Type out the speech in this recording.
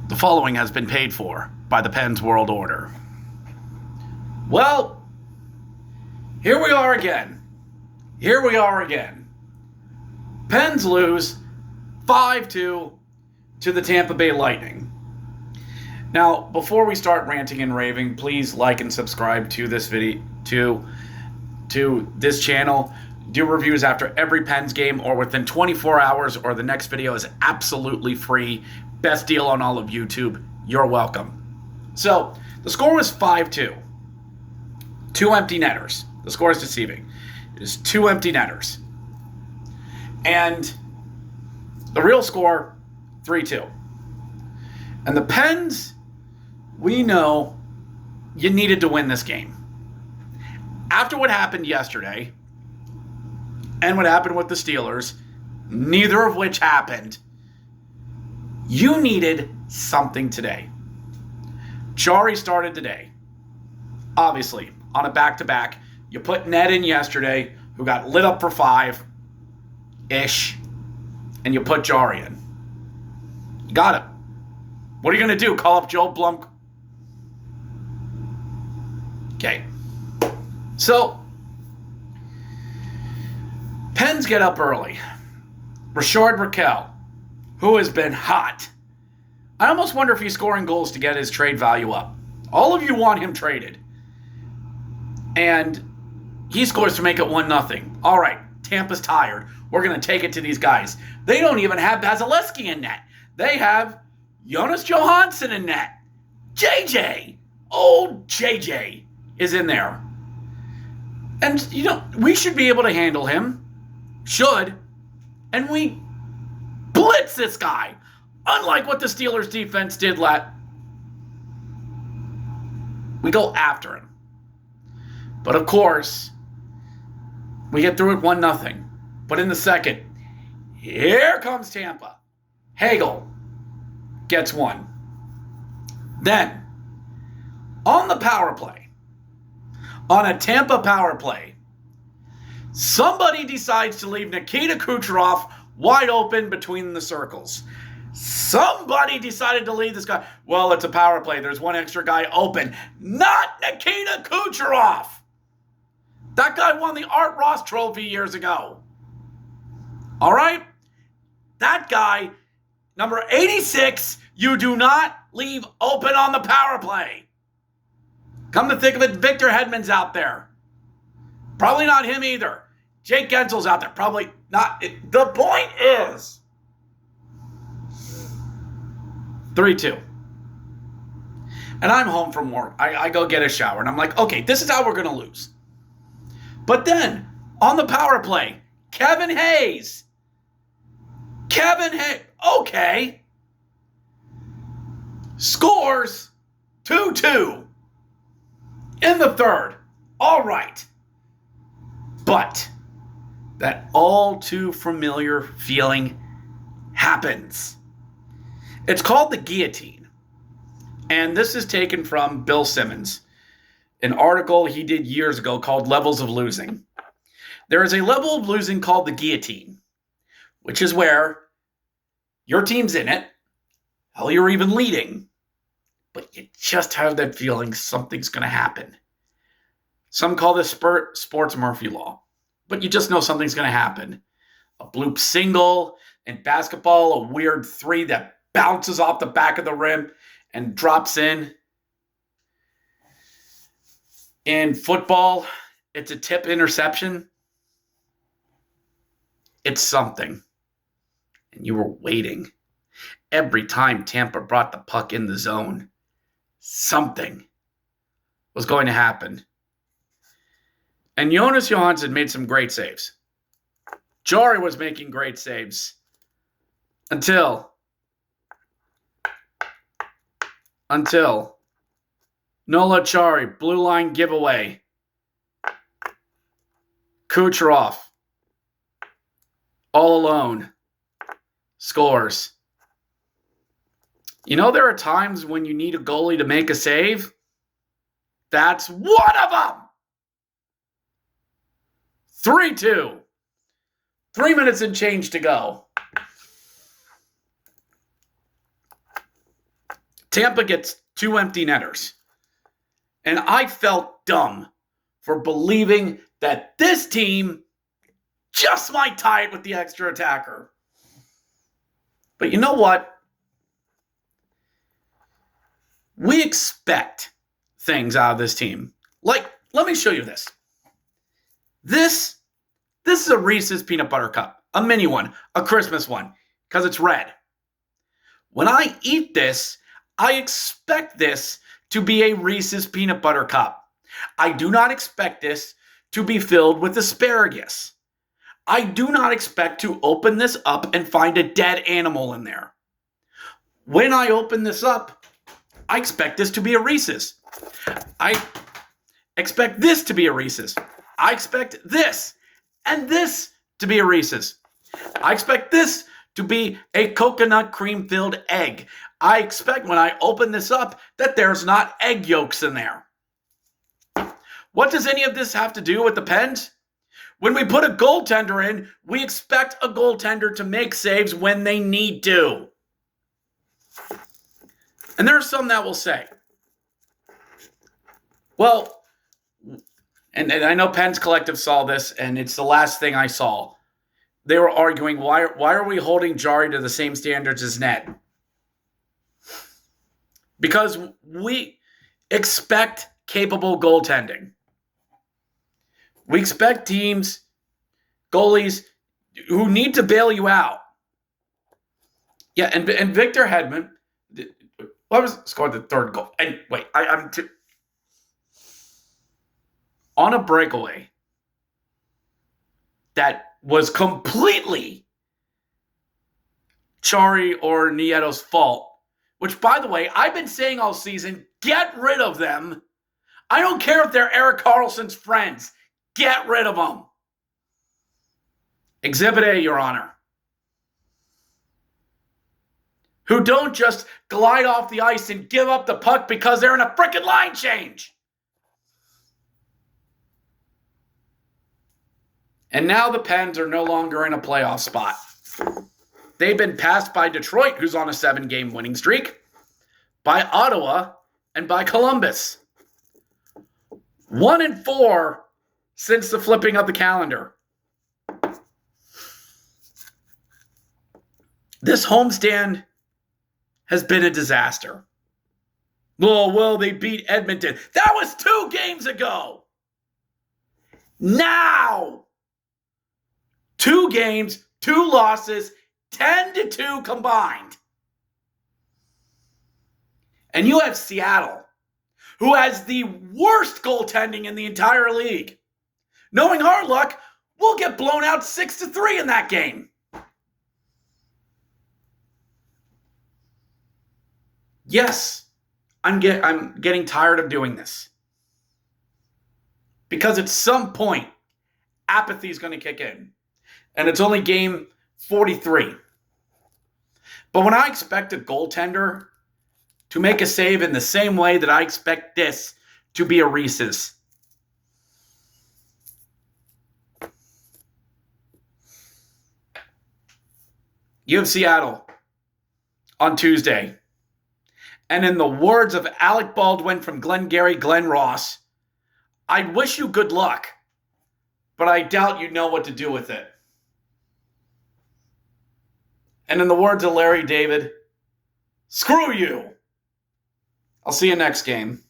The following has been paid for by the Pens World Order. Well, here we are again. Pens lose 5-2 to the Tampa Bay Lightning. Now, before we start ranting and raving, please like and subscribe to this video, to this channel. Do reviews after every Pens game or within 24 hours, or the next video is absolutely free. Best deal on all of YouTube. You're welcome. So, the score was 5-2. 2 empty netters. The score is deceiving. It is 2 empty netters. And the real score, 3-2. And the Pens, we know you needed to win this game. After what happened yesterday, and what happened with the Steelers, neither of which happened, you needed something today. Jarry started today. Obviously, on a back-to-back. You put Ned in yesterday, who got lit up for 5-ish, and you put Jarry in. You got it. What are you going to do? Call up Joe Blum? Okay. So, Pens get up early. Rashard Raquel, who has been hot. I almost wonder if he's scoring goals to get his trade value up. All of you want him traded. And he scores to make it 1-0. All right, Tampa's tired. We're going to take it to these guys. They don't even have Vasilevsky in net. They have Jonas Johansson in net. JJ, old JJ, is in there. And, we should be able to handle him. Should. And we blitz this guy. Unlike what the Steelers defense did we go after him. But of course, we get through it 1-0. But in the second, here comes Tampa. Hagel gets one. Then, on the power play, on a Tampa power play, somebody decides to leave Nikita Kucherov wide open between the circles. Somebody decided to leave this guy. Well, it's a power play. There's one extra guy open. Not Nikita Kucherov. That guy won the Art Ross Trophy years ago. All right? That guy, number 86, you do not leave open on the power play. Come to think of it, Victor Hedman's out there. Probably not him either. Jake Gensel's out there. Probably not. The point is 3-2. And I'm home from work. I go get a shower. And I'm like, okay, this is how we're going to lose. But then, on the power play, Kevin Hayes. Okay. Scores 2-2 in the third. All right. But that all too familiar feeling happens. It's called the guillotine. And this is taken from Bill Simmons, an article he did years ago called Levels of Losing. There is a level of losing called the guillotine, which is where your team's in it, hell, you're even leading, but you just have that feeling something's going to happen. Some call this sports Murphy Law, but you just know something's going to happen. A bloop single, in basketball, a weird 3 that bounces off the back of the rim and drops in. In football, it's a tip interception. It's something. And you were waiting. Every time Tampa brought the puck in the zone, something was going to happen. And Jonas Johansson made some great saves. Jarry was making great saves. Until Nola Chari, blue line giveaway. Kucherov, all alone, scores. There are times when you need a goalie to make a save. That's one of them. 3-2. 3 minutes and change to go. Tampa gets 2 empty netters. And I felt dumb for believing that this team just might tie it with the extra attacker. But you know what? We expect things out of this team. Like, let me show you this. This is a Reese's Peanut Butter Cup, a mini one, a Christmas one, because it's red. When I eat this, I expect this to be a Reese's Peanut Butter Cup. I do not expect this to be filled with asparagus. I do not expect to open this up and find a dead animal in there. When I open this up, I expect this to be a Reese's. I expect this to be a Reese's. I expect this and this to be a Reese's. I expect this to be a coconut cream-filled egg. I expect when I open this up that there's not egg yolks in there. What does any of this have to do with the Pens? When we put a goaltender in, we expect a goaltender to make saves when they need to. And there are some that will say, well, and I know Pens Collective saw this, and it's the last thing I saw. They were arguing, why are we holding Jari to the same standards as Ned? Because we expect capable goaltending. We expect teams, goalies, who need to bail you out. Yeah, and Victor Hedman, scored the third goal. And wait, on a breakaway that was completely Chari or Nieto's fault, which, by the way, I've been saying all season, get rid of them. I don't care if they're Erik Karlsson's friends. Get rid of them. Exhibit A, Your Honor. Who don't just glide off the ice and give up the puck because they're in a frickin' line change. And now the Pens are no longer in a playoff spot. They've been passed by Detroit, who's on a 7-game winning streak, by Ottawa, and by Columbus. 1-4 since the flipping of the calendar. This homestand has been a disaster. Oh, well, they beat Edmonton. That was 2 games ago. Now, 2 games, 2 losses, 10-2 combined. And you have Seattle, who has the worst goaltending in the entire league. Knowing our luck, we'll get blown out 6-3 in that game. Yes, I'm getting tired of doing this. Because at some point, apathy is going to kick in. And it's only game 43. But when I expect a goaltender to make a save in the same way that I expect this to be a Reese's, you have Seattle on Tuesday. And in the words of Alec Baldwin from Glengarry Glen Ross, I wish you good luck, but I doubt you know what to do with it. And in the words of Larry David, screw you. I'll see you next game.